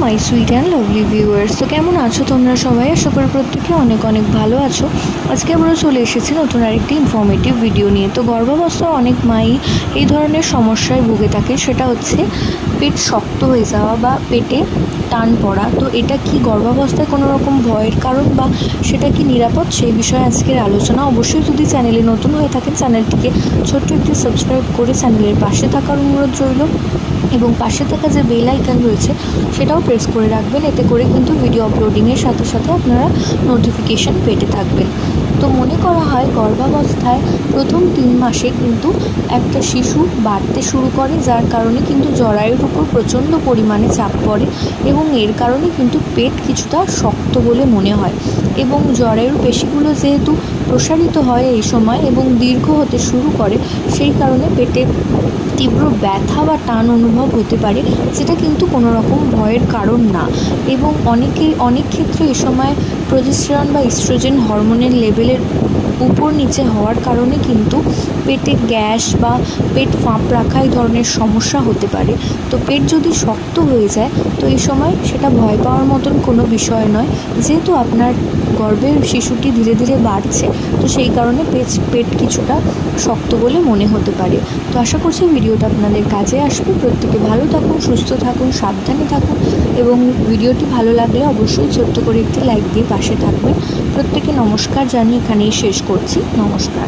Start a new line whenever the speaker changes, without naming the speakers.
My sweet and lovely viewers. তো কেমন আছো তোমরা সবাই? আশা করি প্রত্যেকে অনেক অনেক ভালো আছো। আজকে আমরা চলে এসেছি নতুন আরেকটি ইনফরমেটিভ ভিডিও নিয়ে। তো গর্ভাবস্থায় অনেক মাই এই ধরনের সমস্যায় ভুগে থাকে, সেটা হচ্ছে পেট শক্ত হয়ে যাওয়া বা পেটে টান পড়া। তো এটা কি গর্ভাবস্থায় কোনো রকম ভয়ের কারণ বা সেটা কি নিরাপদ, সেই বিষয়ে আজকের আলোচনা। অবশ্যই যদি চ্যানেলে নতুন হয়ে থাকেন চ্যানেলটিকে ছোট্ট একটি সাবস্ক্রাইব করে চ্যানেলের পাশে থাকার অনুরোধ রইল এবং পাশে থাকা যে বেল আইকন রয়েছে সেটাও প্রেস করে রাখবেন। এতে করে কিন্তু ভিডিও আপলোডিংয়ের সাথে সাথে আপনারা নোটিফিকেশান পেতে থাকবেন। তো মনে করা হয় গর্ভাবস্থায় প্রথম 3 মাসে কিন্তু একটা শিশু বাড়তে শুরু করে, যার কারণে কিন্তু জরায়ুর উপর প্রচণ্ড পরিমাণে চাপ পড়ে এবং এর কারণে কিন্তু পেট কিছুটা শক্ত বলে মনে হয় এবং জরায়ুর পেশিগুলো যেহেতু প্রসারিত হয় এই সময় এবং দীর্ঘ হতে শুরু করে, সেই কারণে পেটে তীব্র ব্যথা বা টান অনুভব হতে পারে, যেটা কিন্তু কোনো রকম ভয়ের কারণ না। এবং অনেক ক্ষেত্রে এই সময় প্রোজেস্টেরন বা ইস্ট্রোজেন হরমোনের লেভেলের উপর নিচে হওয়ার কারণে কিন্তু পেটে গ্যাস বা পেট ফাঁপ রাখা এই ধরনের সমস্যা হতে পারে। তো পেট যদি শক্ত হয়ে যায় তো এই সময় সেটা ভয় পাওয়ার মতন কোনো বিষয় নয়, যেহেতু আপনার গর্ভের শিশুটি ধীরে ধীরে বাড়ছে, তো সেই কারণে পেট কিছুটা শক্ত বলে মনে হতে পারে। তো আশা করছি ভিডিওটা আপনাদের কাজে আসবে। প্রত্যেকে ভালো থাকুন, সুস্থ থাকুন, সাবধানে থাকুন এবং ভিডিওটি ভালো লাগলে অবশ্যই ছোট্ট করে একটি লাইক দিয়ে পাশে থাকবেন। প্রত্যেকে নমস্কার জানিয়ে এখানেই শেষ করছি। নমস্কার।